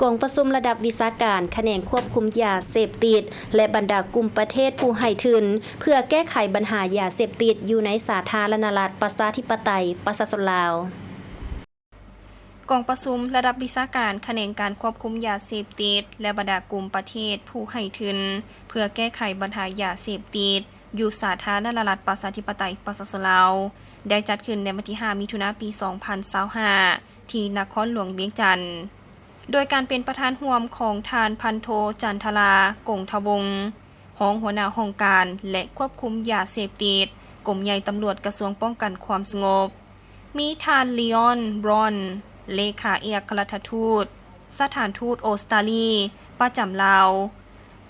กองประชุมระดับวิชาการแขนงควบคุมยาเสพติดและบรรดากลุ่มประเทศผู้ให้ทุนเพื่อแก้ไขปัญหายาเสพติดอยู่ในสาธารณรัฐประชาธิปไตยประชาชนลาวกองประชุมระดับวิชาการแขนงการควบคุมยาเสพติดและบรรดากลุ่มประเทศผู้ให้ทุนเพื่อแก้ไขปัญหายาเสพติดอยู่สาธารณรัฐประชาธิปไตยประชาชนลาวได้จัดขึ้นในวันที่ 5 มิถุนายน ปี 2025 ที่นครหลวงเวียงจันทน์โดยการเป็นประธานร่วมของทานพันโทจันทรากงทวงศ์รองหัวหน้าองค์การและควบคุมยาเสพติดกรมใหญ่ตำรวจกระทรวงป้องกันความสงบมีทานลีออนบรอนเลขาเอกอัครราชทูตสถานทูตออสเตรเลียประจำลาว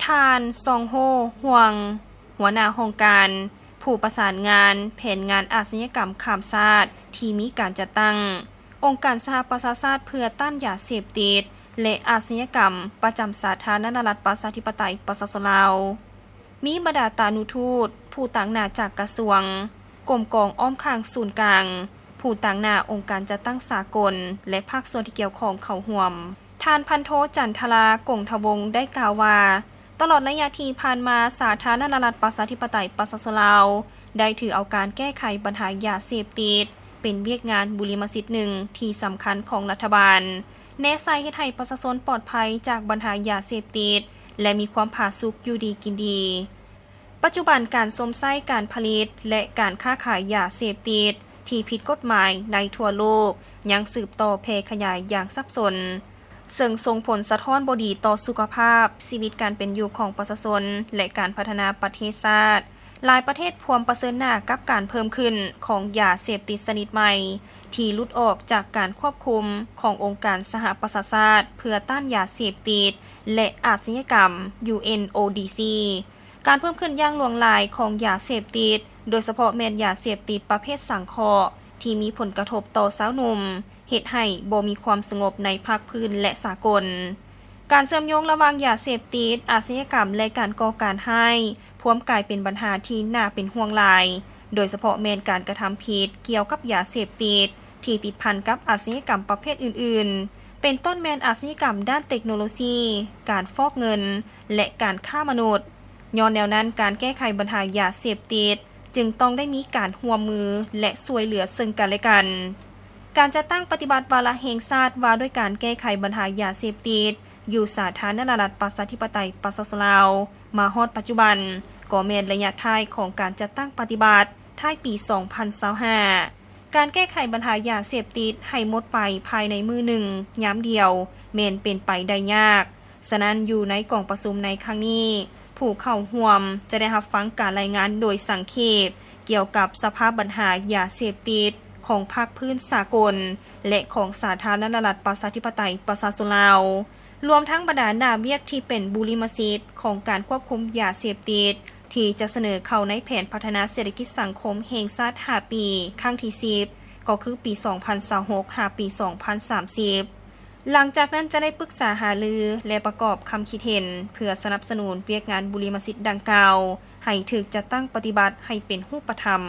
ทานซองโฮห่วงหัวหน้าองค์การผู้ประสานงานแผนงานอาชญากรรมข้ามชาติที่มีการจัดตั้งองค์การสหประชาชาติเพื่อต้านยาเสพติดและอาชญากรรมประจำสาธารณรัฐประชาธิปไตยประชาชนลาวมีบรรดาตานุทูตผู้ต่างหน้าจากกระทรวงกรมกองอ้อมข้างศูนย์กลางผู้ต่างหน้าองค์การจัดตั้งสากลและภาคส่วนที่เกี่ยวข้องเข้าร่วมท่านพันโทจันทรากงทวงศ์ได้กล่าวว่าตลอดระยะที่ผ่านมาสาธารณรัฐประชาธิปไตยประชาชนลาวได้ถือเอาการแก้ไขปัญหายาเสพติดเป็นเวียกงานบุริมสิทธิ์หนึ่งที่สำคัญของรัฐบาลแน่ใส่ให้ไทยประชาชนปลอดภัยจากปัญหายาเสพติดและมีความผาสุกอยู่ดีกินดีปัจจุบันการสมไส้การผลิตและการค้าขายยาเสพติดที่ผิดกฎหมายในทั่วโลกยังสืบต่อแพร่ขยายอย่างสับสนซึ่งส่งผลสะท้อนบ่ดีต่อสุขภาพชีวิตการเป็นอยู่ของประชาชนและการพัฒนาประเทศชาติหลายประเทศพวมประเสริฐหน้ากับการเพิ่มขึ้นของยาเสพติดชนิดใหม่ที่หลุดออกจากการควบคุมขององค์การสหประชาชาติเพื่อต้านยาเสพติดและอาชญากรรม UNODC การเพิ่มขึ้นอย่างหลวงหลายของยาเสพติดโดยเฉพาะแม่นยาเสพติดประเภทสังเคราะห์ที่มีผลกระทบต่อสาวหนุ่มเฮ็ดให้บ่มีความสงบในภาคพื้นและสากลการเชื่อมโยงระหว่างยาเสพติดอาชญากรรมและการก่อการให้พวมกลายเป็นปัญหาที่น่าเป็นห่วงหลายโดยเฉพาะแม่นการกระทำผิดเกี่ยวกับยาเสพติดที่ติดพันกับอาชญากรรมประเภทอื่นๆเป็นต้นแม่นอาชญากรรมด้านเทคโนโลยีการฟอกเงินและการฆ่ามนุษย์ย้อนแนวนั้นการแก้ไขปัญหายาเสพติดจึงต้องได้มีการร่วมมือและช่วยเหลือซึ่งกันและกันการจัดตั้งปฏิบัติวาระแห่งชาติว่าด้วยการแก้ไขปัญหายาเสพติดอยู่สาธารณรัฐประชาธิปไตยประชาชนลาวมาฮอดปัจจุบันก็แม่นระยะท้ายของการจัดตั้งปฏิบัติท้ายปี 2025 การแก้ไขปัญหายาเสพติดให้หมดไปภายในมือหนึ่งย้ำเดียวแม่นเป็นไปได้ยากฉะนั้นอยู่ในกองประชุมในครั้งนี้ผู้เข้าร่วมจะได้รับฟังการรายงานโดยสังเขปเกี่ยวกับสภาพปัญหายาเสพติดของภาคพื้นสากลและของสาธารณรัฐประชาธิปไตยประชาชนลาวรวมทั้งบรรดาหน้าเวียกที่เป็นบุริมสิทธิ์ของการควบคุมยาเสพติดที่จะเสนอเข้าในแผนพัฒนาเศรษฐกิจสังคมแห่งชาติ5ปีครั้งที่10ก็คือปี 2026 5 ปี 2030 หลังจากนั้นจะได้ปรึกษาหารือและประกอบคำคิดเห็นเพื่อสนับสนุนเวียกงานบุริมสิทธิ์ดังกล่าวให้ถูกจัดตั้งปฏิบัติให้เป็นรูปธรรม